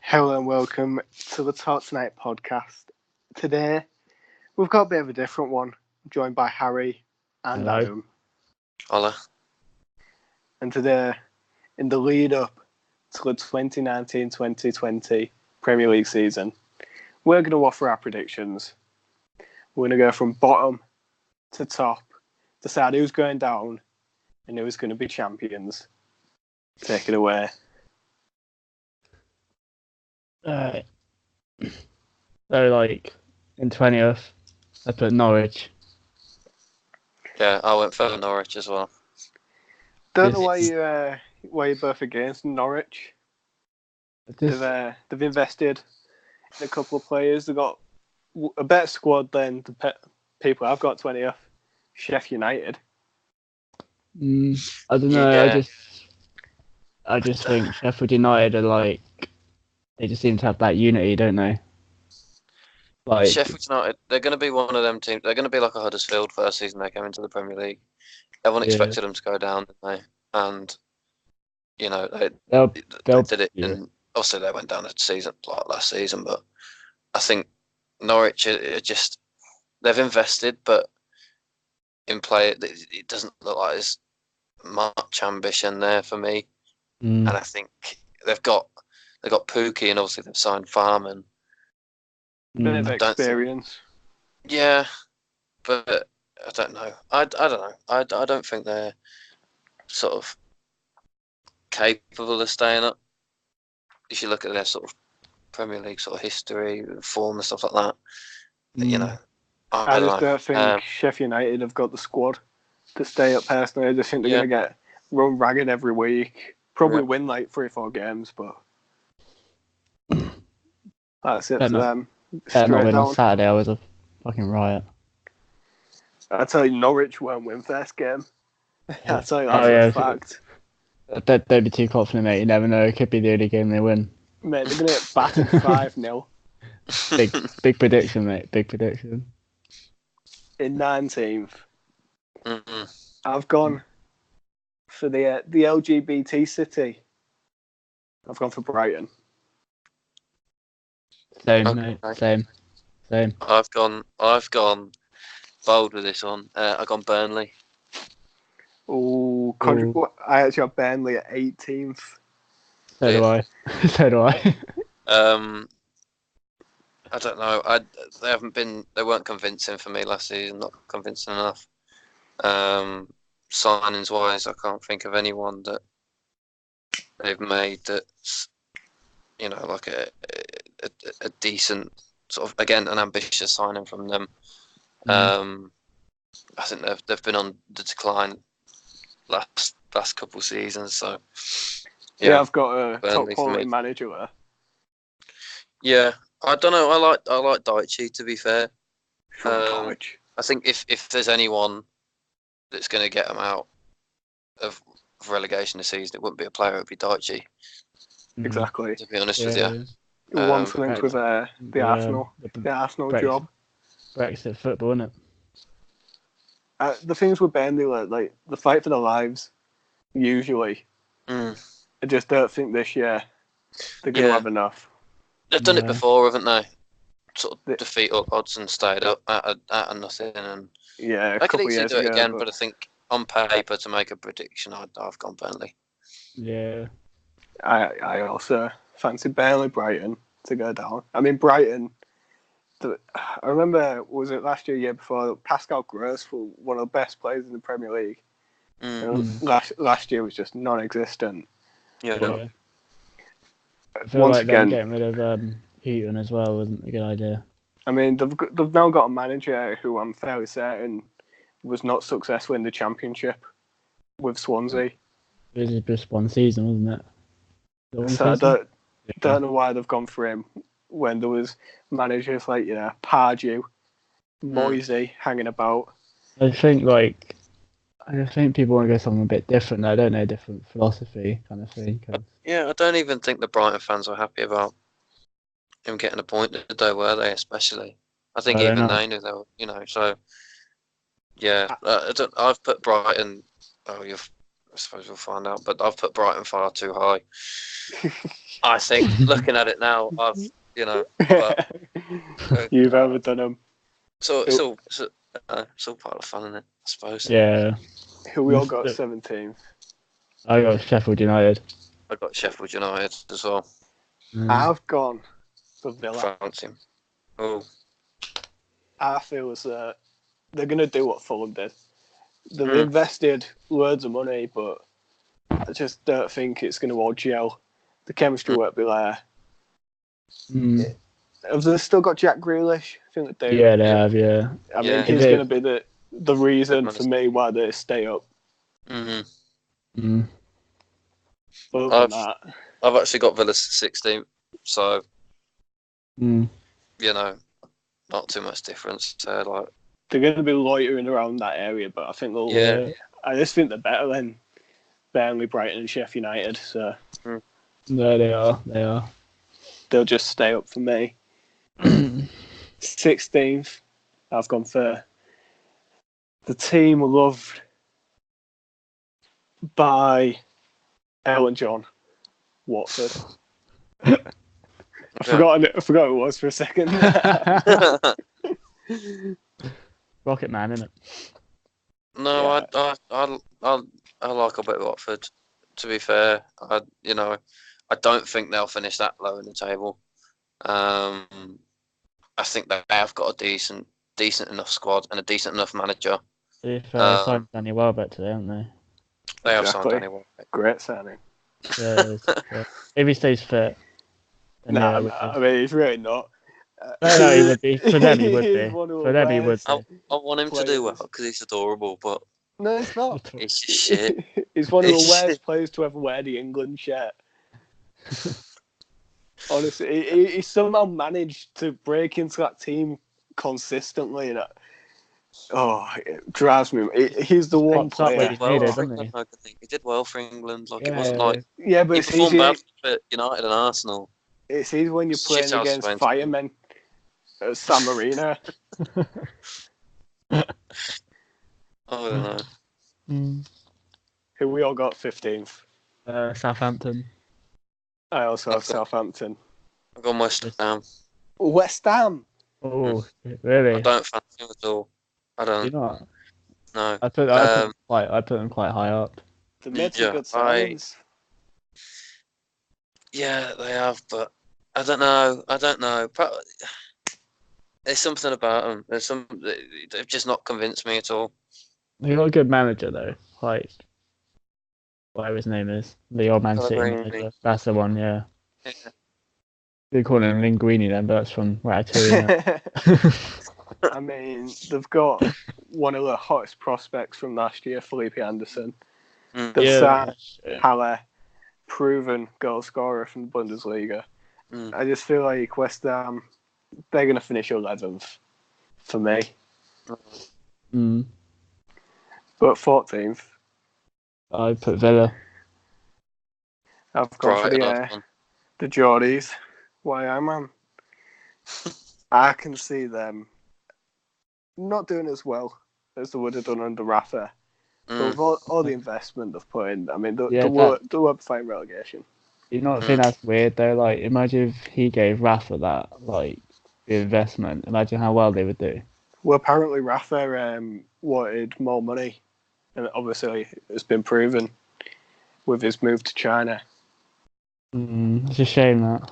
Hello and welcome to the Talk Tonight podcast. Today, we've got a bit of a different one, joined by Harry and Hello. Adam. Hola. And today, in the lead up to the 2019-2020 Premier League season, we're going to offer our predictions. We're going to go from bottom to top, decide who's going down and who's going to be champions. Take it away. So, in 20th, I put Norwich. Yeah, I went for Norwich as well. Don't know why you're both against Norwich. They've invested in a couple of players. They've got a better squad than the people I've got 20th. Sheff United. I don't know. Yeah. I just think Sheffield United are they just seem to have that unity, don't they? Sheffield United, they're going to be one of them teams. They're going to be like a Huddersfield first season they came into the Premier League. Everyone expected them to go down, didn't they? And they did it. Yeah. And obviously they went down a season like last season, but I think Norwich they've invested, but in play it doesn't look like there's much ambition there for me. And I think they've got Pookie, and obviously they've signed Farman. Bit of experience. Yeah, but I don't know. I don't know. I don't think they're sort of capable of staying up. If you look at their sort of Premier League sort of history, form and stuff like that, I just don't think Sheff United have got the squad to stay up. Personally, I just think they're going to get run ragged every week. Probably win 3 or 4 games, but that's it for them. Not win on Saturday. I was a fucking riot. I tell you, Norwich won't win first game. I tell you that's a fact. Don't be too confident, mate. You never know. It could be the only game they win. Mate, they're going to get battered 5-0. Big prediction, mate. Big prediction. In 19th, I've gone for the LGBT city. I've gone for Brighton. Same, mate. Same. I've gone bold with this one. I've gone Burnley. Oh, I actually have Burnley at 18th. So do I. I don't know. They weren't convincing for me last season. Not convincing enough. Signings wise, I can't think of anyone that they've made that's like a decent sort of, again, an ambitious signing from them. I think they've been on the decline last couple of seasons. So yeah, I've got a Burnley top quality manager there. Yeah, I don't know. I like Daichi, to be fair. I think if there's anyone that's going to get them out of relegation this season, it wouldn't be a player. It would be Daichi. Exactly. To be honest with you. Once linked with the Arsenal job. Brexit football, isn't it? The things with Burnley, like the fight for their lives, usually. I just don't think this year they're going to have enough. They've done it before, haven't they? Sort of defeat all odds and stayed up at a nothing. And they could easily do it again, but I think on paper to make a prediction, I've gone Burnley. Yeah. I also fancy Burnley, Brighton to go down. I mean, Brighton. I remember, was it last year before? Pascal Gross was one of the best players in the Premier League. Last year was just non-existent. Yeah. I feel once again, getting rid of Heaton as well wasn't a good idea. I mean, they've now got a manager who I'm fairly certain was not successful in the Championship with Swansea. It was just one season, wasn't it? So I don't know why they've gone for him when there was managers like Pardew, Moisey hanging about. I think people want to go something a bit different. I don't know, different philosophy kind of thing. Yeah, I don't even think the Brighton fans were happy about him getting appointed, though, were they? Especially, I think they knew they were. So yeah, I've put Brighton. Oh, you've I suppose we'll find out. But I've put Brighton far too high. I think, looking at it now, But You've overdone them. So it's all part of the fun, isn't it? I suppose. Yeah. Who we all got 17th? I got Sheffield United. I got Sheffield United as well. I've gone for Villa. Fancy him. Oh. I feel as they're going to do what Fulham did. They've invested loads of money, but I just don't think it's going to all gel. The chemistry won't be there. Have they still got Jack Grealish? I think they do. Yeah, they have, yeah. I mean, he's going to be the reason for me why they stay up. Mm-hmm. Other than that, I've actually got Villa 16th, so, not too much difference there. Like, they're going to be loitering around that area, but I think they'll. Yeah. I just think they're better than Burnley, Brighton, and Sheff United. So. No, they are. They are. They'll just stay up for me. 16th, I've gone for the team loved by Ellen John, Watford. I forgot who it was for a second. Rocket Man, isn't it? No, yeah. I like a bit of Watford. To be fair, I don't think they'll finish that low in the table. I think they have got a decent enough squad and a decent enough manager. To be fair, they signed Danny Welbeck today, haven't they? They have signed Danny Welbeck. Great signing. Yeah, if he stays fit. I mean, he's really not. No, he would be. For them, he would be. For them, he would be. I want him to do well because he's adorable, but no, it's not. He's just shit. He's one of the worst players to ever wear the England shirt. Honestly, he somehow managed to break into that team consistently. And it drives me. He's the one player. He did well for England. It wasn't like but it's easy bad for United and Arsenal. It's easy when you're playing against firemen at San Marino. I don't know. Who we all got 15th? Southampton. I also have Southampton. I've got West Ham. West Ham? Oh, really? I don't fancy them at all. I don't. Do you not? No. I put them quite high up. They made some good signings. Yeah, they have, but I don't know. There's something about them. They've just not convinced me at all. They got a good manager though, like whatever his name is, the old Man City manager. That's the one, yeah. They call him Linguini then, but that's from Ratatouille. I mean, they've got one of the hottest prospects from last year, Felipe Anderson. They've signed Haller, proven goal scorer from the Bundesliga. I just feel like West Ham, they're going to finish 11th for me. But 14th. I put Villa. I've gone for the Geordies. Why, man? I can see them not doing as well as they would have done under Rafa. But with all the investment they've put in, I mean, they won't fight relegation. You not think that's weird though? Like, imagine if he gave Rafa that, like, the investment. Imagine how well they would do. Well, apparently Rafa wanted more money, and obviously it's been proven with his move to China. It's a shame that.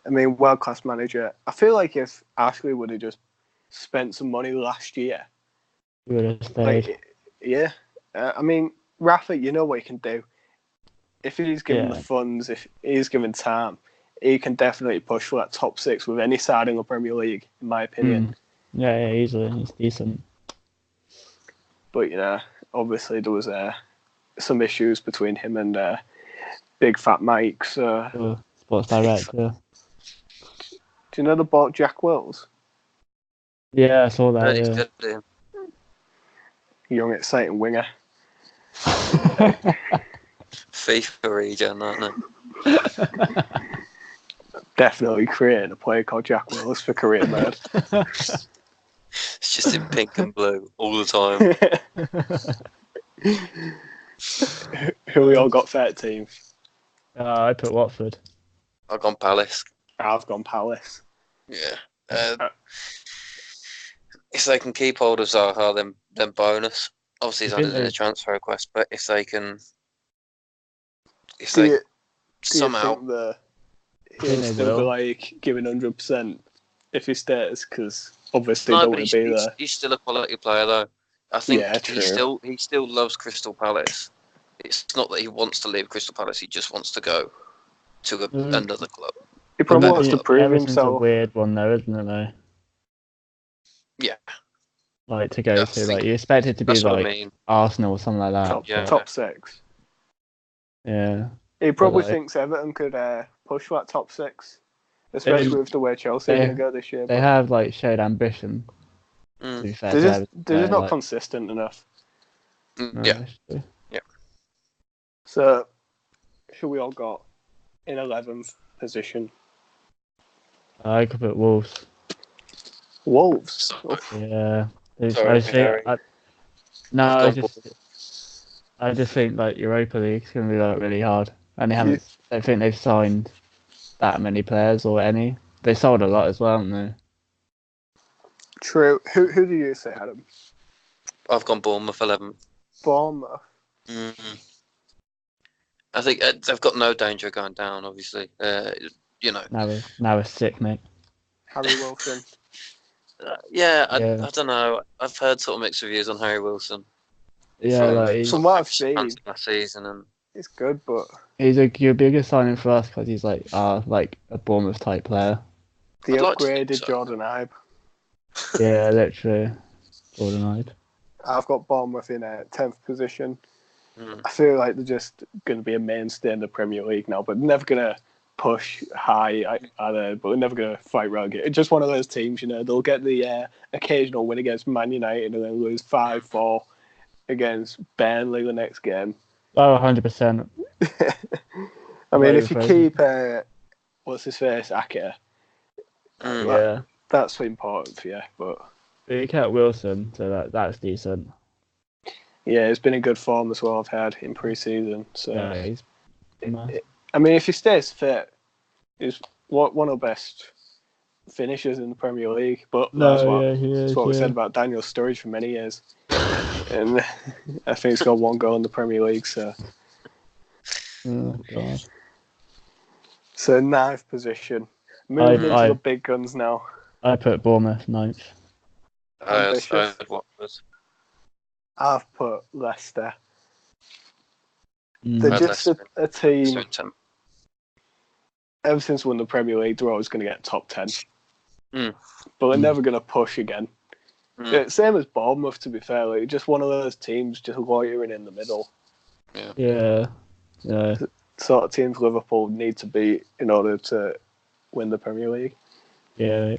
I mean, world-class manager. I feel like if Ashley would have just spent some money last year, he would have stayed. I mean, Rafa, you know what he can do. If he's given the funds, if he's given time, he can definitely push for that top 6 with any side in the Premier League, in my opinion. Yeah, easily. He's decent. But, obviously there was some issues between him and Big Fat Mike. So. Sports Director. Do you know they bought Jack Wills? Yeah, I saw that. He's good, dude. Young, exciting winger. FIFA regen, aren't they? Definitely creating a player called Jack Wills for career mode. It's just in pink and blue all the time. Who we all got 13th? I put Watford. I've gone Palace. I've gone Palace. Yeah. If they can keep hold of Zaha, then bonus. Obviously, he's handed in a transfer request, but if they somehow, do you think he'll still be like giving 100% if he stays? Because obviously, don't want to be there. He's still a quality player, though. I think he still loves Crystal Palace. It's not that he wants to leave Crystal Palace; he just wants to go to another club. He probably wants to prove himself. A weird one, though, isn't it? Though. Yeah. Like to go to, like you expect it to be like Arsenal or something like that. Top 6. Yeah. He probably thinks Everton could push that top 6, especially with the way Chelsea are going to go this year. They have like showed ambition. To be fair, they're just not consistent enough. Yeah. So, who we all got in 11th position? I could put Wolves. Wolves. Yeah. Sorry, I just think like Europa League's gonna be like really hard, and they haven't. I think they've signed that many players or any. They sold a lot as well, haven't they? True. Who do you say, Adam? I've gone Bournemouth 11. Bournemouth. Mm-hmm. I think they've got no danger of going down. Obviously, Now we're sick, mate. Harry Wilson. I don't know. I've heard sort of mixed reviews on Harry Wilson. Yeah, from what I've seen last season, and it's good, but he'll be a good signing for us because he's like a Bournemouth type player. The upgraded Jordan Ibe. Yeah, literally, Jordan Ibe. I've got Bournemouth in 10th position. I feel like they're just going to be a mainstay in the Premier League now, but they're never going to push high either, but they're never going to fight relegation. It's just one of those teams, they'll get the occasional win against Man United and then lose 5-4 against Burnley the next game. Oh, 100%. I mean, if you keep, what's his face, Ake, that's important for you, but you kept Wilson, so that's decent. Yeah, it's been in good form as well. I've had in pre-season. So, I mean, if he stays fit, he's one of the best finishers in the Premier League. But that's what we said about Daniel Sturridge for many years. And I think he's got one goal in the Premier League. So, oh God. So 9th position. Moving into the big guns now. I put Bournemouth 9th. I've put Leicester. They're just a team. Ever since won the Premier League, they're always going to get top 10. But they're never going to push again. Same as Bournemouth, to be fair. Like, just one of those teams just loitering in the middle. Yeah. Sort of teams Liverpool need to beat in order to win the Premier League. Yeah.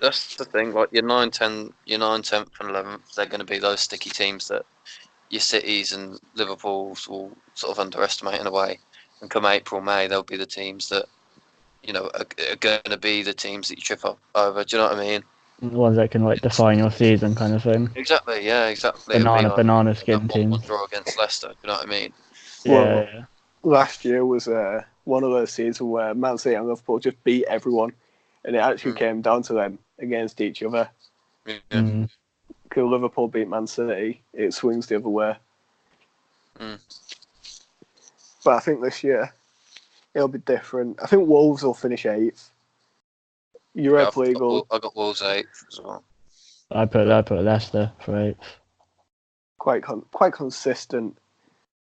That's the thing. Like your 9, 10th, and 11th, they're going to be those sticky teams that your Cities and Liverpools will sort of underestimate in a way. And come April, May, they'll be the teams that are going to be the teams that you trip up over. Do you know what I mean? The ones that can like define your season, kind of thing. Exactly. Yeah. Exactly. Banana skin teams. One draw against Leicester. Do you know what I mean? Yeah. Last year was one of those seasons where Man City and Liverpool just beat everyone, and it actually came down to them against each other. Yeah. Because Liverpool beat Man City, it swings the other way. But I think this year it'll be different. I think Wolves will finish 8th. Europa League. I got Wolves 8th as well. I put Leicester for 8th. Quite consistent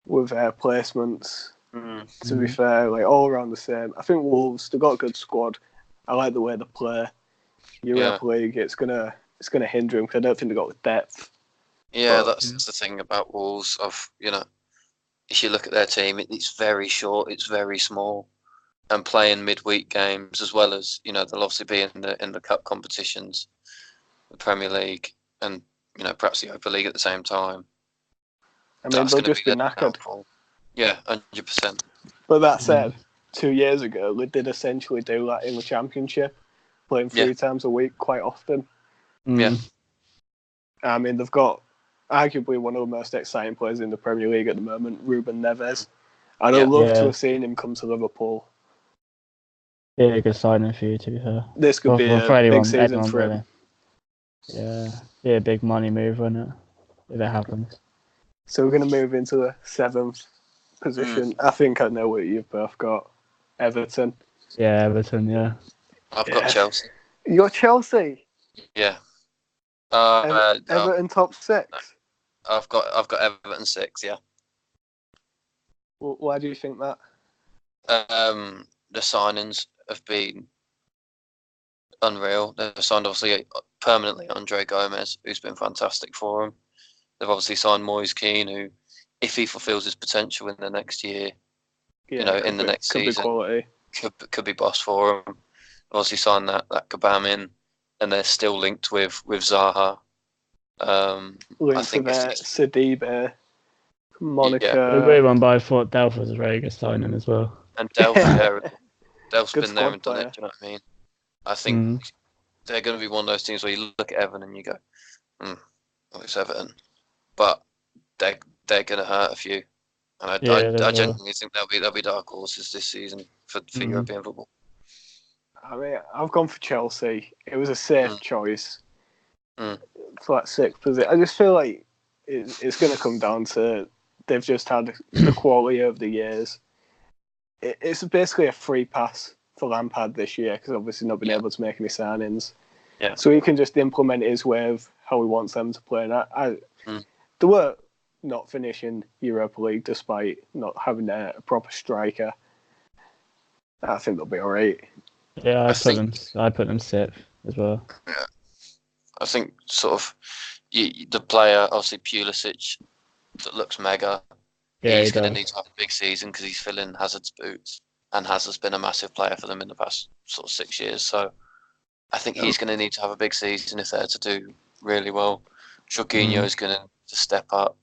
with placements. To be fair, like all around the same. I think Wolves, they've got a good squad. I like the way they play. Europa League, it's gonna hinder them because I don't think they've got the depth. Yeah, that's the thing about Wolves. If you look at their team, it's very short, it's very small, and playing midweek games as well as they'll obviously be in the cup competitions, the Premier League, and perhaps the Europa League at the same time. I mean, they'll just be knackered. Helpful. Yeah, 100%. But that said, 2 years ago, they did essentially do that in the Championship, playing 3 times a week quite often. Yeah. I mean, they've got arguably one of the most exciting players in the Premier League at the moment, Ruben Neves. I'd Yeah. love to have seen him come to Liverpool. Yeah, a good signing for you, to be fair. This could be a big season for him. Yeah, be a big money move, wouldn't it? If it happens. So we're going to move into the 7th position. I think I know what you've both got. Everton. Yeah, Everton, yeah. I've got Chelsea. You got Chelsea? Yeah. Everton top 6? I've got Everton 6, yeah. Why do you think that? The signings have been unreal. They've signed obviously permanently Andre Gomez, who's been fantastic for them. They've obviously signed Moise Kean, who, if he fulfills his potential in the next year, in the next season, could be boss for them. Obviously signed that Kabam in, and they're still linked with Zaha. Linked to Sidibe, Monaco. Yeah. The weird one, but I thought Delph was a very good signing as well. And Delph's been there and done it. Do you know what I mean? I think they're going to be one of those teams where you look at Everton and you go, well, it's Everton, but they're going to hurt a few. And I genuinely think they'll be dark horses this season for European football. I mean, I've gone for Chelsea. It was a safe choice for that 6th position. I just feel like it's going to come down to they've just had the quality over the years. It's basically a free pass for Lampard this year because obviously not been able to make any signings. Yeah. So he can just implement his way of how he wants them to play. And they were not finishing Europa League despite not having a proper striker. I think they'll be all right. Yeah, I put them 6th as well. Yeah. I think sort of the player, obviously Pulisic, that looks mega. Yeah, he's going to need to have a big season because he's filling Hazard's boots, and Hazard's been a massive player for them in the past sort of 6 years. So I think he's going to need to have a big season if they're to do really well. Jorginho is going to step up.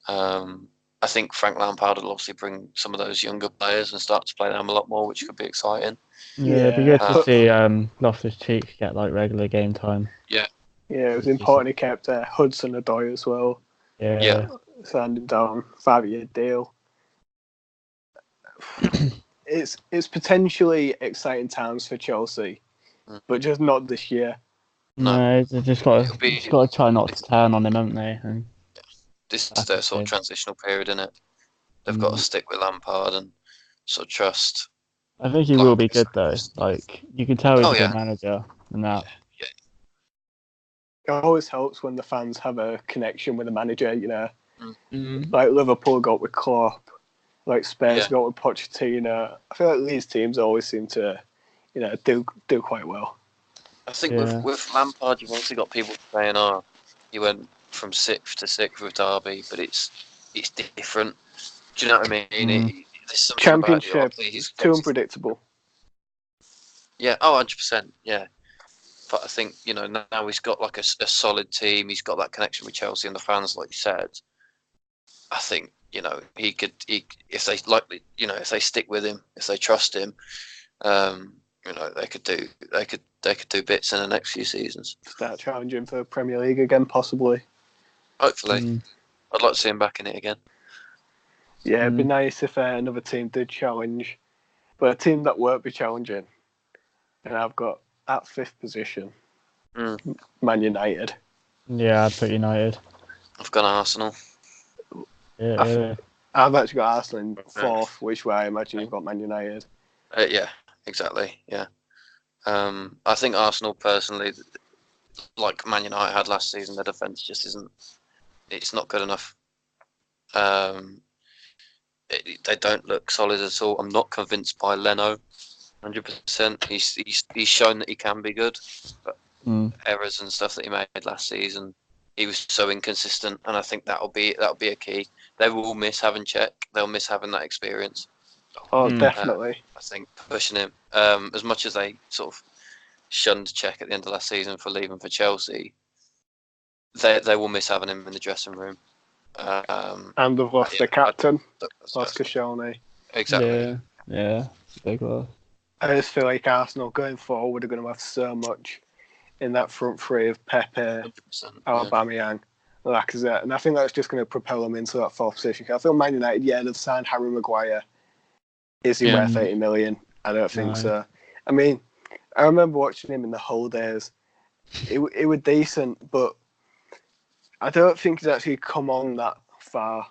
I think Frank Lampard will obviously bring some of those younger players and start to play them a lot more, which could be exciting. Yeah, it'd be good to see Loftus-Cheek get like regular game time. Yeah, it was important he kept Hudson-Odoi as well. Yeah. Signed him down, 5-year deal. It's potentially exciting times for Chelsea, but just not this year. No, they've just got to try not to turn on him, haven't they? And this is their sort of transitional period, isn't it? They've got to stick with Lampard and sort of trust. I think he will be good though. Like you can tell he's a good manager, and that. Yeah. It always helps when the fans have a connection with the manager. Like Liverpool got with Klopp, like Spurs got with Pochettino. I feel like these teams always seem to, do quite well. I think with Lampard, you've also got people saying, he went from 6th to 6th with Derby, but it's different. Do you know what I mean? Championship, it's too unpredictable. Yeah, 100%, yeah. But I think, now he's got like a solid team, he's got that connection with Chelsea and the fans, like you said. I think, he could, if they stick with him, if they trust him, they could do bits in the next few seasons. Start challenging for Premier League again, possibly. Hopefully. I'd like to see him back in it again. Yeah, it'd be nice if another team did challenge, but a team that won't be challenging. And I've got at 5th position, Man United. Yeah, I'd put United. I've got Arsenal. Yeah, I've actually got Arsenal in 4th, which way I imagine you've got Man United. Yeah, exactly. Yeah. I think Arsenal personally, like Man United had last season, their defence just isn't. It's not good enough. They don't look solid at all. I'm not convinced by Leno, 100%. He's shown that he can be good, but errors and stuff that he made last season, he was so inconsistent, and I think that'll be a key. They will miss having Cech. They'll miss having that experience. Oh, definitely. I think pushing him as much as they sort of shunned Cech at the end of last season for leaving for Chelsea, they will miss having him in the dressing room. And they've lost the captain, lost Koscielny. Exactly. Yeah, big loss. I just feel like Arsenal going forward are going to have so much in that front three of Pepe, 100%, Aubameyang. Lacazette, and I think that's just going to propel them into that fourth position. I feel Man United, they've signed Harry Maguire. Is he worth 80 million? I don't think so. I mean, I remember watching him in the whole days. It was decent, but I don't think he's actually come on that far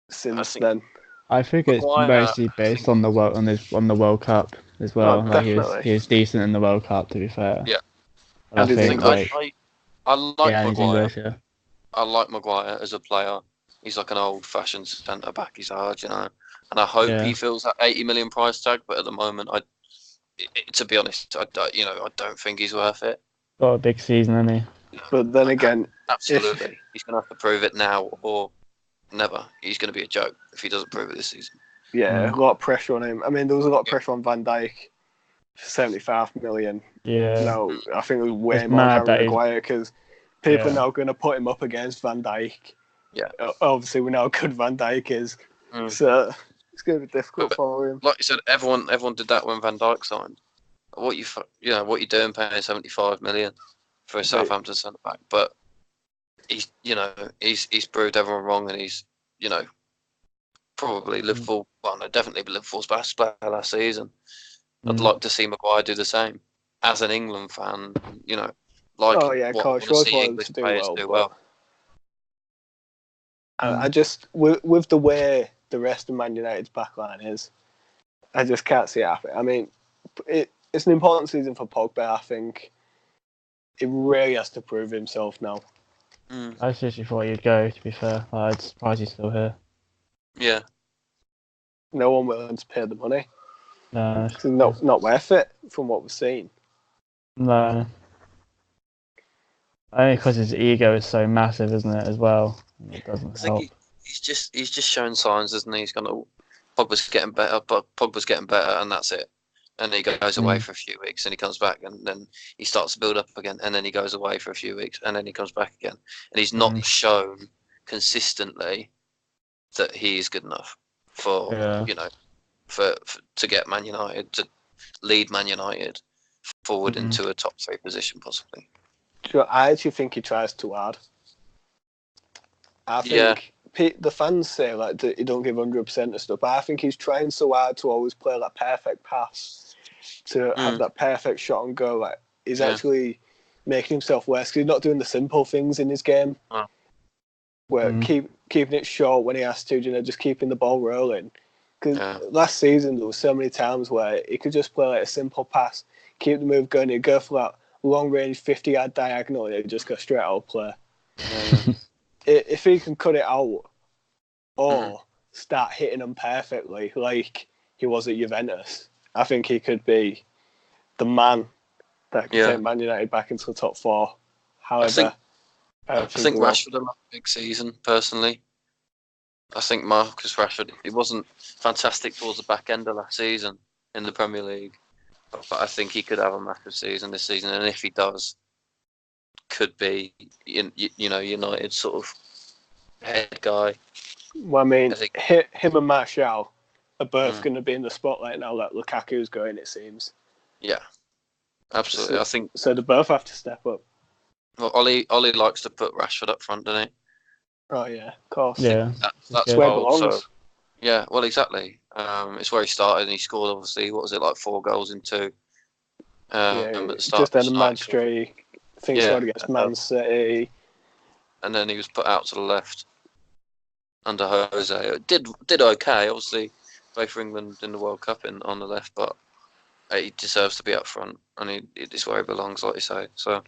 since then. I think it's mostly based on the World Cup as well. Oh, like definitely. he was decent in the World Cup, to be fair. Yeah. And I like Maguire. English, yeah. I like Maguire as a player. He's like an old-fashioned centre back. He's hard, you know. And I hope he feels that 80 million price tag. But at the moment, to be honest, I don't think he's worth it. Got a big season, hasn't he? But then again, absolutely, he's going to have to prove it now or never. He's going to be a joke if he doesn't prove it this season. Yeah, a lot of pressure on him. I mean, there was a lot of pressure on Van Dijk for 75 million. Yeah. No, I think it was way more on Harry Maguire because people are now going to put him up against Van Dijk. Yeah. Obviously, we know how good Van Dijk is. So it's going to be difficult for him. Like you said, everyone did that when Van Dijk signed. What you doing paying 75 million for a Southampton centre back? But he's proved everyone wrong, and he's probably Liverpool. Well, no, definitely Liverpool's best player last season. I'd like to see Maguire do the same. As an England fan, see English players do well. I just, with the way the rest of Man United's backline is, I just can't see it happening. I mean, it's an important season for Pogba. I think he really has to prove himself now. I seriously thought he'd go, to be fair. I'm surprised he's still here. Yeah. No one willing to pay the money. No. It's not worth it from what we've seen. No. Only because his ego is so massive, isn't it, as well? It doesn't help. He's just showing signs, isn't he? He's Pogba's getting better, but Pogba's getting better, and that's it. And he goes away for a few weeks, and he comes back, and then he starts to build up again, and then he goes away for a few weeks, and then he comes back again. And he's not shown consistently that he is good enough for to get Man United, to lead Man United forward into a top 3 position, possibly. I actually think he tries too hard. I think the fans say that he don't give 100% and stuff, but I think he's trying so hard to always play that perfect pass, to have that perfect shot and go. Like, he's actually making himself worse because he's not doing the simple things in his game. Where keeping it short when he has to, just keeping the ball rolling. Because last season there was so many times where he could just play like a simple pass, keep the move going, he'd go for that long range 50-yard diagonal, and he'd just go straight out of play. If he can cut it out or start hitting them perfectly like he was at Juventus, I think he could be the man that can take Man United back into the top 4. However, I think Rashford will have a big season, personally. I think Marcus Rashford, he wasn't fantastic towards the back end of last season in the Premier League, but I think he could have a massive season this season, and if he does, could be United's sort of head guy. Well, I mean, him and Martial are both going to be in the spotlight now that Lukaku's going, it seems. Yeah, absolutely. I think so. They both have to step up. Well, Ollie likes to put Rashford up front, doesn't he? Oh yeah, of course. Yeah, that's where he belongs. Yeah, well, exactly. It's where he started, and he scored. Obviously, what was it, like 4 goals in 2? At the start, just then a mad streak. I think he scored against Man City. And then he was put out to the left under Jose. It did okay, obviously, play for England in the World Cup on the left, but he deserves to be up front, and it's where he belongs, like you say. So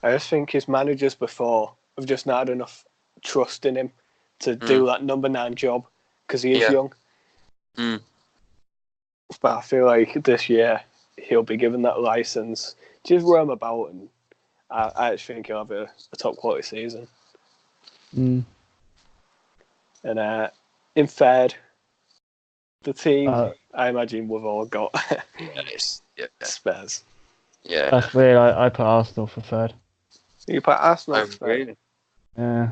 I just think his managers before have just not had enough trust in him to do that number 9 job because he is young. But I feel like this year he'll be given that license, just roam about, and I just think he'll have a top quality season. And in third, the team I imagine we've all got Spurs. Yeah, that's weird. I put Arsenal for third. You put Arsenal for third? Really? Yeah.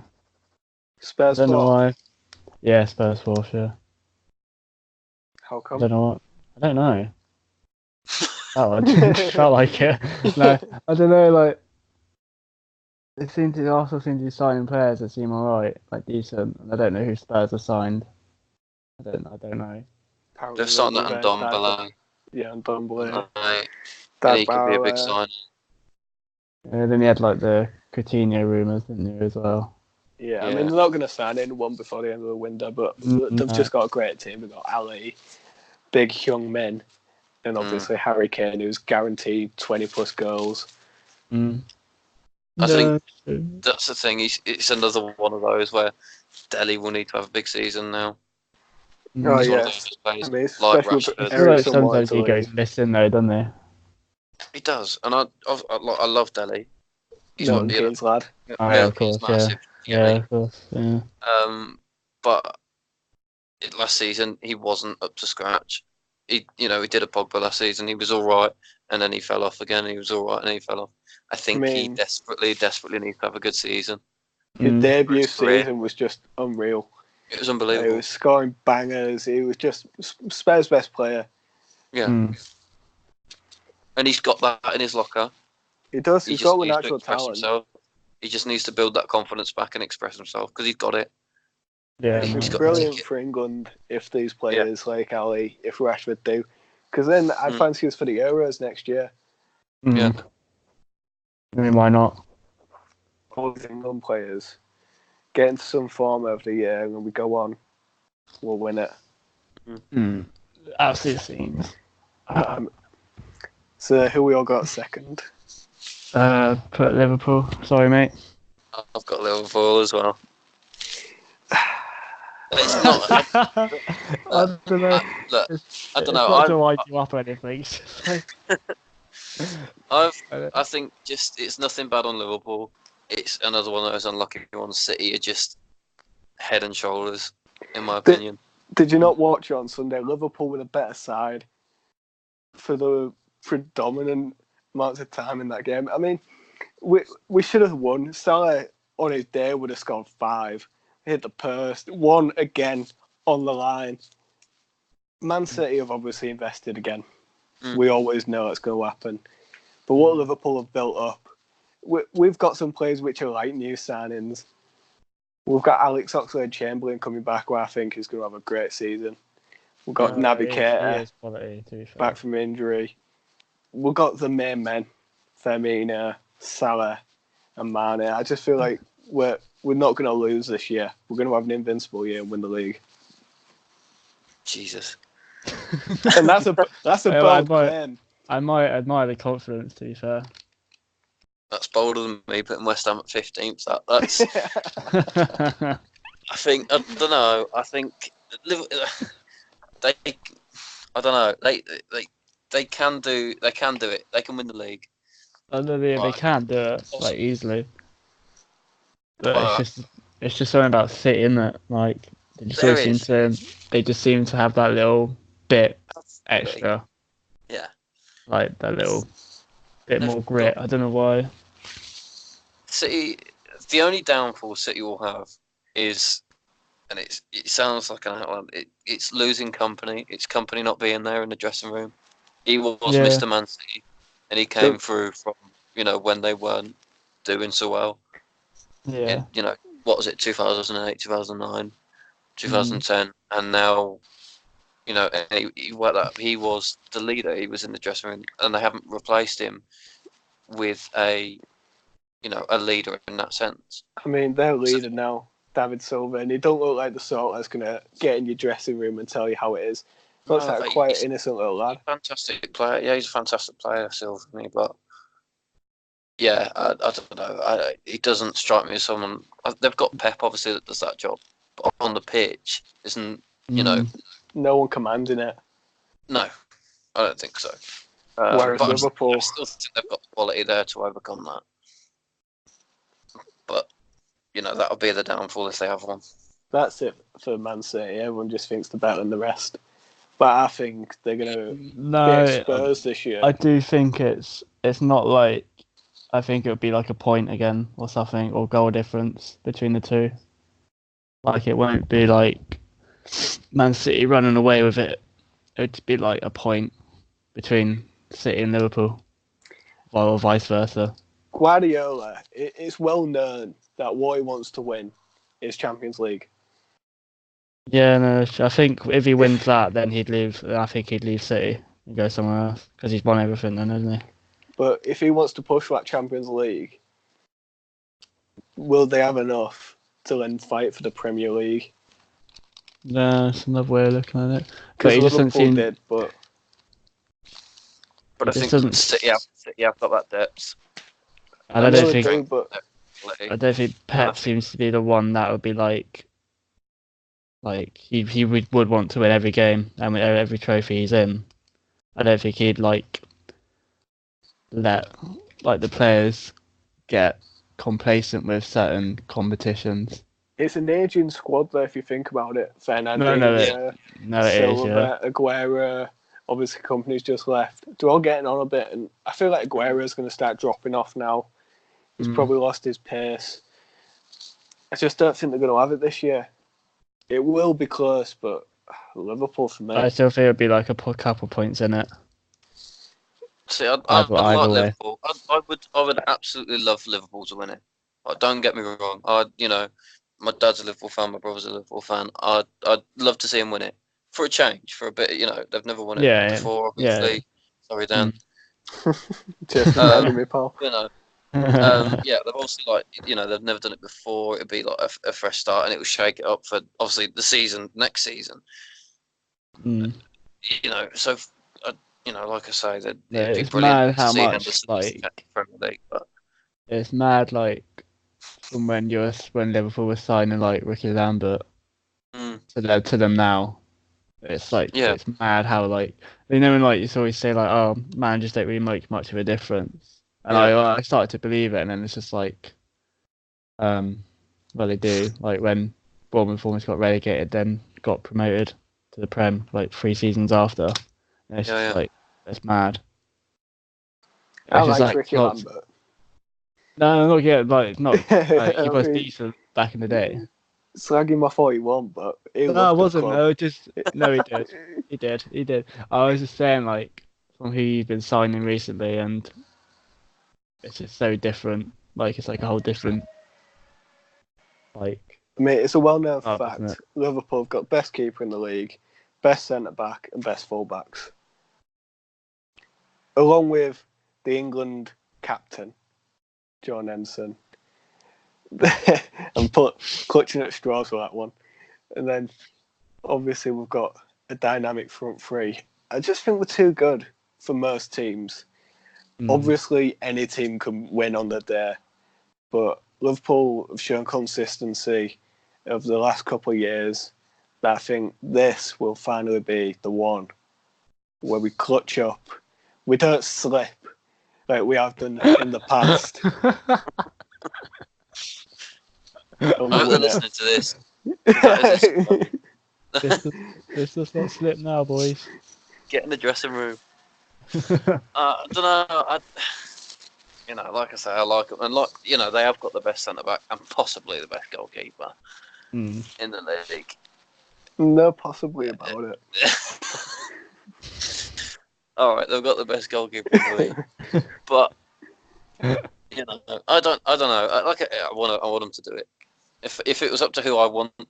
Spurs 4th? I don't know why. Yeah, Spurs 4th, yeah. How come? I don't know. Oh, I felt like it. No, I don't know, like... They also seem to be signing players that seem alright, like decent. And I don't know who Spurs have signed. I don't know. Apparently They've signed that Liverpool and Dombele. Yeah, and Dumbledore. And he could be a big sign. Then he had like the Coutinho rumours, didn't you, as well? Yeah, I mean they're not going to sign anyone before the end of the window, but they've just got a great team. They've got Ali, big young men, and obviously Harry Kane, who's guaranteed 20+ goals. I think that's the thing. It's another one of those where Delhi will need to have a big season now. Oh yeah, I mean, like Rashford. I feel like sometimes he goes missing though, doesn't he? He does, and I love Delhi. He's Milton Keynes lad. Oh, yeah, of course, massive, yeah, of course, yeah. But last season he wasn't up to scratch. He did a Pogba last season. He was all right, and then he fell off again. He was all right, and he fell off. I think he desperately needs to have a good season. His debut season was just unreal. It was unbelievable. He was scoring bangers. He was just Spurs' best player. Yeah. And he's got that in his locker. He does. He's got the natural talent. Himself. He just needs to build that confidence back and express himself because he's got it. Yeah, it's brilliant for England if these players like Ali, if Rashford do, because then I'd fancy us for the Euros next year. Yeah. I mean, why not? All these England players get into some form over the year, and when we go on, we'll win it. Absolutely seems. So who we all got second? Put Liverpool. Sorry, mate. I've got Liverpool as well. It's not. I don't know. I don't know. Not to wind you up or anything. I think just it's nothing bad on Liverpool. It's another one of those unlucky ones. City are just head and shoulders, in my opinion. Did you not watch it on Sunday? Liverpool with a better side for the predominant amounts of time in that game. I mean, we should have won. Salah on his day would have scored 5. Hit the post. 1 again on the line. Man City have obviously invested again. We always know it's going to happen. But what Liverpool have built up, we've got some players which are like new signings. We've got Alex Oxlade-Chamberlain coming back, who I think is going to have a great season. We've got Naby Keita back from injury. We've got the main men, Firmino, Salah, and Mane. I just feel like we're not going to lose this year. We're going to have an invincible year and win the league. Jesus. And that's a bold claim. I might admire the confidence, to be fair. That's bolder than me putting West Ham at 15th. That's. I don't know. I think they. I don't know. They can do it. They can win the league. I know they can do it like easily. But it's just something about City, isn't it? Like they just seem to have that little bit extra. Yeah. Like that little bit more grit. I don't know why. City, the only downfall City will have is, and it sounds like an outline. It's losing company. It's company not being there in the dressing room. He was Mr. Man City, and he came through from when they weren't doing so well. Yeah. In, what was it? 2008, 2009, 2010, and now. And he was the leader. He was in the dressing room, and they haven't replaced him with a leader in that sense. I mean, their leader now, David Silva, and he don't look like the sort that's going to get in your dressing room and tell you how it is. He looks like a quite innocent little lad. Fantastic player. Yeah, he's a fantastic player, Silva, but yeah, I don't know. He doesn't strike me as someone. They've got Pep, obviously, that does that job, but on the pitch, isn't no one commanding it. No, I don't think so. Whereas Liverpool, I still think they've got the quality there to overcome that. But that'll be the downfall if they have one. That's it for Man City. Everyone just thinks they're better than the rest. But I think they're going to be exposed this year. I do think it's not like. I think it would be like a point again or something, or goal difference between the two. Like it won't be like Man City running away with it. It would be like a point between City and Liverpool, or vice versa. Guardiola, it's well known that what he wants to win is Champions League. Yeah, no, I think if he wins that, then he'd leave. I think he'd leave City and go somewhere else because he's won everything, then, hasn't he? But if he wants to push that Champions League, will they have enough to then fight for the Premier League? No, it's another way of looking at it. But Because he just doesn't Liverpool seem. did, but But I He just think doesn't- City have got that depth. I don't know think. they do, but I don't think Pep seems to be the one that would be like he would want to win every game and every trophy he's in. I don't think he'd let the players get complacent with certain competitions. it's an aging squad though, if you think about it. Fernandinho, No, it is, Silva, Aguero, obviously Company's just left. They're all getting on a bit, and I feel like Aguero's going to start dropping off now. He's probably lost his pace. I just don't think they're going to have it this year. It will be close, but Liverpool for me. I still think it'd be like a couple points in it. See, I'd Either like way. Liverpool. I would absolutely love Liverpool to win it. Like, don't get me wrong. My dad's a Liverpool fan. My brother's a Liverpool fan. I'd love to see him win it for a change, for a bit. They've never won it before. Obviously, yeah. Sorry, Dan. Just reminded me, pal. Yeah, they've obviously they've never done it before. It'd be like a fresh start, and it would shake it up for obviously the next season. So like I say, it'd be it's brilliant mad how to see much Henderson Premier League, but it's mad from when Liverpool was signing Ricky Lambert to them now. It's it's mad how when you always say oh, managers don't really make much of a difference, and I started to believe it, and then it's just well, they do. When Bournemouth almost got relegated, then got promoted to the Prem 3 seasons after. And it's it's mad. I like Ricky Lambert. No, not yet. Not he was decent back in the day. Slag him off all you want, but he No, it wasn't. No, He did. He did. I was just saying from who you've been signing recently, and it's just so different. It's a whole different. I mean, it's a well-known isn't fact. it? Liverpool have got best keeper in the league, best centre-back and best full-backs. Along with the England captain, John Henson. I'm clutching at straws for that one. And then, obviously, we've got a dynamic front three. I just think we're too good for most teams. Obviously, any team can win on the day. But Liverpool have shown consistency over the last couple of years that I think this will finally be the one where we clutch up. We don't slip like we have done in the past. I hope they're listening to this. This does not slip now, boys. Get in the dressing room. I don't know. Like I say, I like them, and they have got the best centre back and possibly the best goalkeeper in the league. No, possibly about it. All right, they've got the best goalkeeper in the league, but I don't know. I want them to do it. If it was up to who I want, to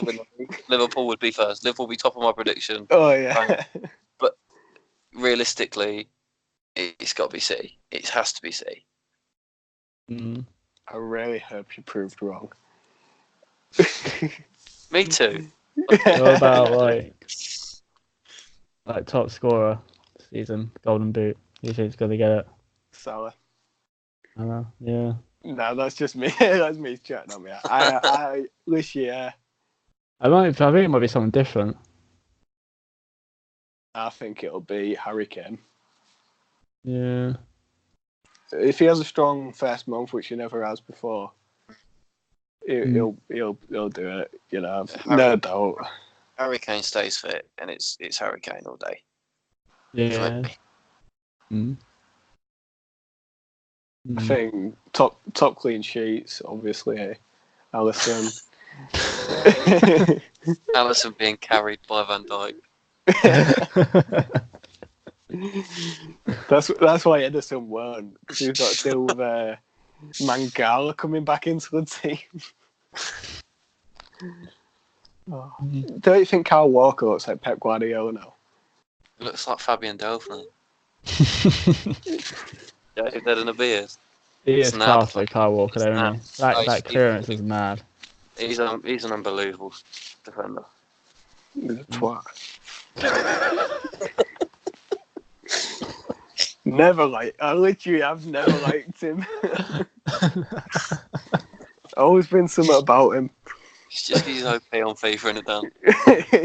win the league, Liverpool would be first. Liverpool would be top of my prediction. Oh yeah. But realistically, it's got to be City. It has to be City. I really hope you proved wrong. Me too. What about top scorer season, Golden Boot? Who you think's gonna get it? Salah. I know. Yeah. No, that's just me. That's me chatting on me. I this year. I think it might be something different. I think it'll be Harry Kane. Yeah. If he has a strong first month, which he never has before, he'll do it. No doubt. Harry Kane stays fit, and it's Harry Kane all day. Yeah. I think top clean sheets, obviously. Alisson. Alisson being carried by Van Dijk. That's why Edison won, because he's got to deal with Mangala coming back into the team. Don't you think Kyle Walker looks like Pep Guardiola now? It looks like Fabian Delphin. Yeah, if they're in a beard. He is Snap. class though, Kyle Walker, though, isn't he? That clearance is mad. He's an unbelievable defender. He's a twat. I've never liked him. Always been something about him. It's just he's OP on FIFA and done.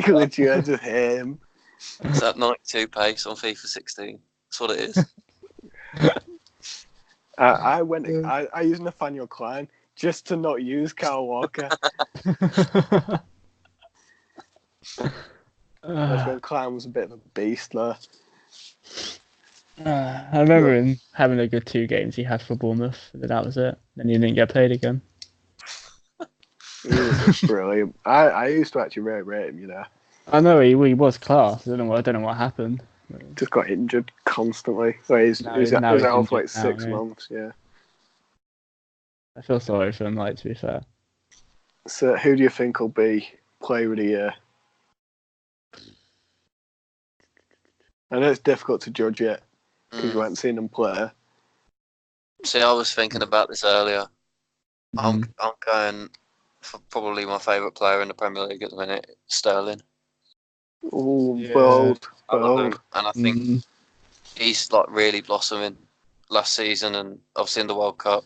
Literally, I just hate him. It's that 92 pace on FIFA 16. That's what it is. I used Nathaniel Klein just to not use Kyle Walker. That's when Klein was a bit of a beast there. I remember him having a good 2 games he had for Bournemouth, but that was it. Then he didn't get played again. He was brilliant. I used to actually really rate him, you know. I know he was class. I don't know what happened. Just got injured constantly. So he's out for like 6 months, yeah. I feel sorry for him, like, to be fair. So who do you think will be player of the year? I know it's difficult to judge yet because you haven't seen them play. See, I was thinking about this earlier. I'm going for probably my favourite player in the Premier League at the minute, Sterling. Oh, bold. I love him, and I think he's like really blossoming last season, and obviously in the World Cup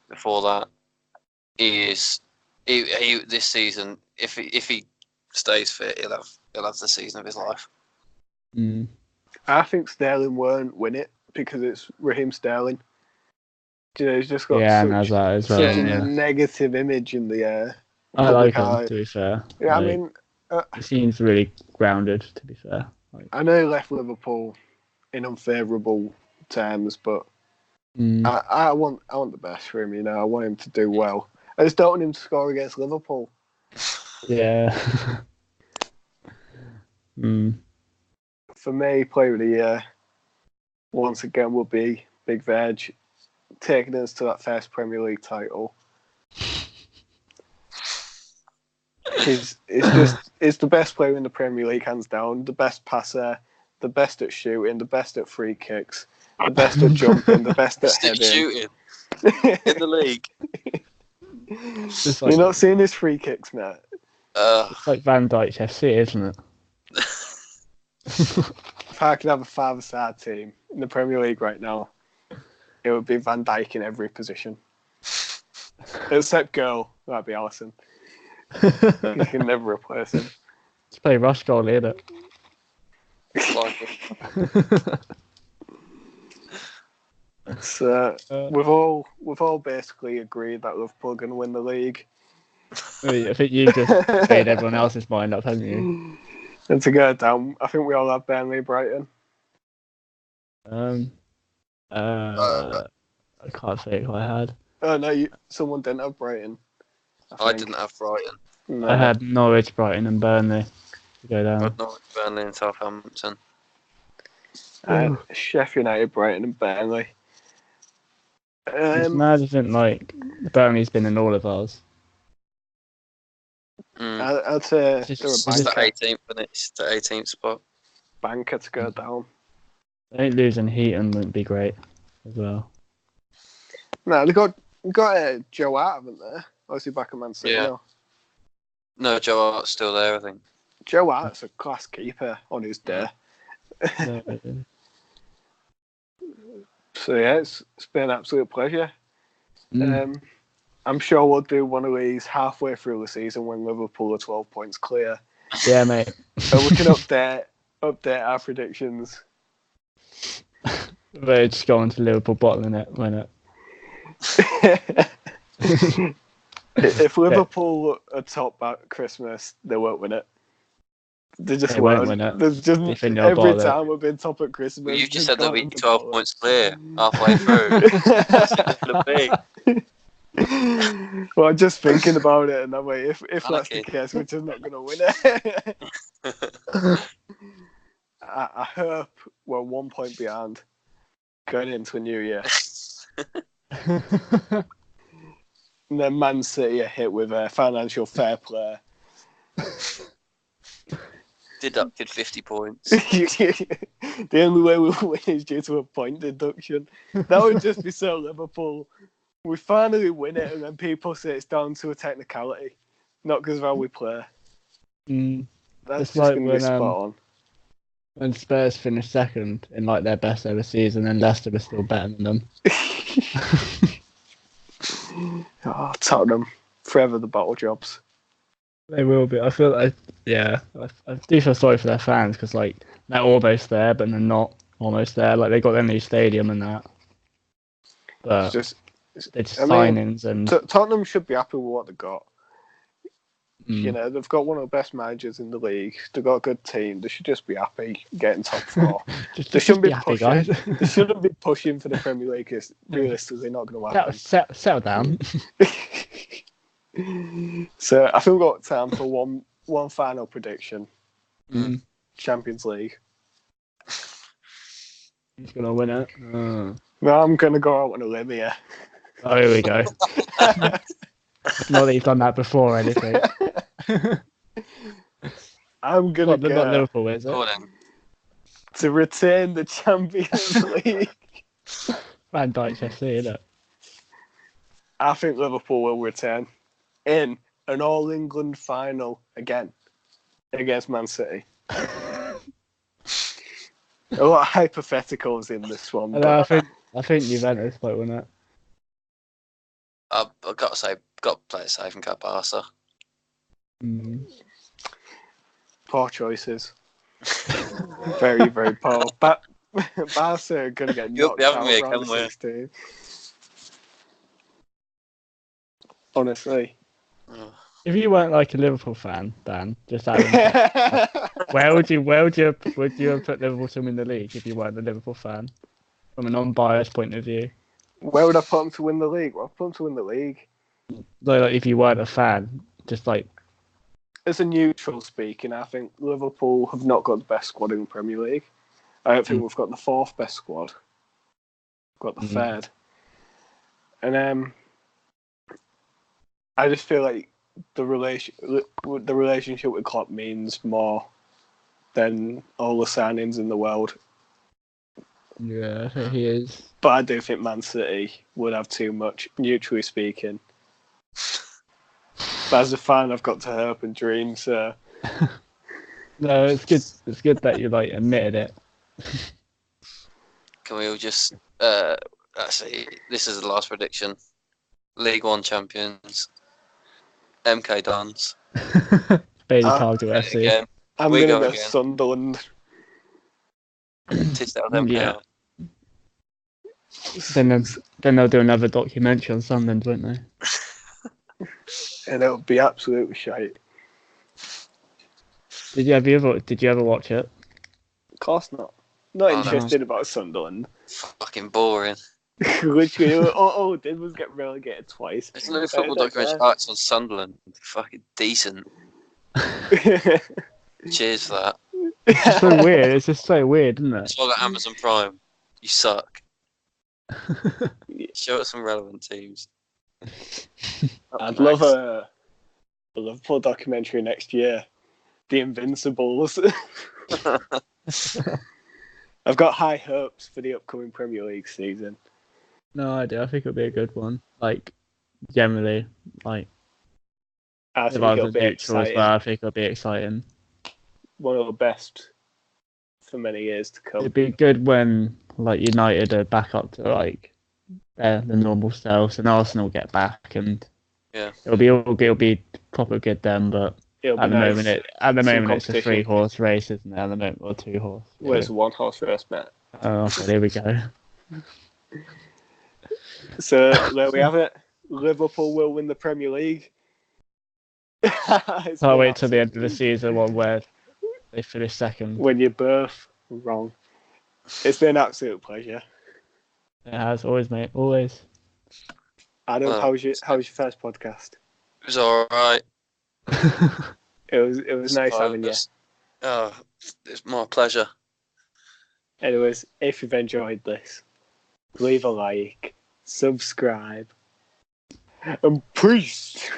before that. He this season, if he stays fit, he'll have the season of his life. I think Sterling won't win it because it's Raheem Sterling. You know, he's just got such a negative image in the air. I like him, to be fair. Yeah, like, I mean, he seems really grounded, to be fair. Like, I know he left Liverpool in unfavourable terms, but I want the best for him. You know, I want him to do well. I just don't want him to score against Liverpool. Yeah. For me, player of the year once again will be Big Veg, taking us to that first Premier League title. He's the best player in the Premier League, hands down. The best passer, the best at shooting, the best at free kicks, the best at jumping, the best at heading. Shooting in the league. You're not seeing his free kicks, mate. It's like Van Dijk's FC, isn't it? If I could have a five-star team in the Premier League right now, it would be Van Dijk in every position. Except goal, that'd be Alisson. You can never replace him. Let's play rush goal, innit? So we've all basically agreed that Liverpool are going to win the league. I think you just made everyone else's mind up, haven't you? And to go down, I think we all have Burnley, Brighton. I can't say who I had. Oh no, someone didn't have Brighton. I didn't have Brighton. No. I had Norwich, Brighton, and Burnley to go down. I had Norwich, Burnley, and Southampton. Sheff United, Brighton, and Burnley. It's mad, isn't like Burnley's been in all of ours. I'd say it's the 18th, and it's the 18th spot. Banker to go down. They ain't losing Heaton wouldn't be great as well. No, they got Joe Hart, haven't they? Obviously back at Man City. Yeah. Now. No, Joe Hart's still there, I think. Joe Hart's a class keeper on his day. So yeah, it's been an absolute pleasure. I'm sure we'll do one of these halfway through the season when Liverpool are 12 points clear. Yeah, mate. So we can update our predictions. They're just going to Liverpool bottling it, win it. If Liverpool are top at Christmas, they won't win it. They just won't win it. There's just every time we've been top at Christmas. Well, you just said they'll be 12 points clear halfway through. What's it gonna be? Well, I'm just thinking about it, and I'm like, if that's the case, we're just not going to win it. I hope we're 1 point behind. going into a new year. And then Man City are hit with a financial fair play. Deducted 50 points. The only way we'll win is due to a point deduction. That would just be so Liverpool. We finally win it, and then people say it's down to a technicality, not because of how we play. That's It's just like going to be spot on. when Spurs finished second in like their best ever season, and Leicester was still better than them. Oh, Tottenham, forever the bottle jobs. They will be. I feel like, I do feel sorry for their fans because like they're almost there, but they're not almost there. Like they got their new stadium and that, but they're just signings and Tottenham should be happy with what they got. You know, they've got one of the best managers in the league. They've got a good team. They should just be happy getting top four. They shouldn't be happy, pushing. guys. They shouldn't be pushing for the Premier League because realistically, not going to happen. Settle down. So I think we've got time for one final prediction. Champions League. Who's going to win it? Well, I'm going to go out on a limb here. Oh, here we go. Not that you've done that before or anything. I'm going to go... Not Liverpool, is it? To retain the Champions League. Van Dijk's FC, isn't it? I think Liverpool will return in an All-England final again against Man City. A lot of hypotheticals in this one. I think Juventus might win it. I've got to say, got to play it safe and go Barca. Poor choices. Very, very poor. But Barca are going to get knocked out round 16. Honestly. If you weren't like a Liverpool fan, Dan, just out where would you have put Liverpool to win the league if you weren't a Liverpool fan? From a non-biased point of view. Where would I put them to win the league? Well, I'd put them to win the league. Like if you weren't a fan, just like... As a neutral speaking, I think Liverpool have not got the best squad in the Premier League. I don't think we've got the fourth best squad. We've got the third. And I just feel like the relationship with Klopp means more than all the signings in the world. Yeah, I think he is. But I do think Man City would have too much, neutrally speaking. But as a fan, I've got to hope and dream, so... No, it's good. It's good that you like admitted it. Can we all just... actually, this is the last prediction. League One champions. MK Dons. Bailey Cargill FC. I'm going to go Sunderland. Yeah. Then they'll do another documentary on Sunderland, won't they? And it'll be absolutely shite. Did you ever watch it? Of course not. Not interested about Sunderland. Fucking boring. Literally, all it did was get relegated twice. There's no football documentary arts on Sunderland. Fucking decent. Cheers for that. It's just so weird. It's just so weird, isn't it? It's all got Amazon Prime. You suck. Show us some relevant teams. I'd love a Liverpool documentary next year. The Invincibles. I've got high hopes for the upcoming Premier League season. No idea. I think it'll be a good one. Like, generally, like, I think it'll be exciting. Well, I think it'll be exciting. One of the best for many years to come. It'd be good when like United are back up to like the normal selves, and Arsenal get back, and it'll be proper good then. But at the moment, it's a 3-horse race, isn't it? At the moment, or 2-horse. Where's the 1-horse race, Matt? Oh, okay, there we go. So there we have it. Liverpool will win the Premier League. I'll wait till the end of the season, one where they finish second. When you're both wrong. It's been an absolute pleasure. It has, always, mate, always. Adam, how was your first podcast? It was alright. It was nice having you. Oh, it's my pleasure. Anyways, if you've enjoyed this, leave a like, subscribe, and peace.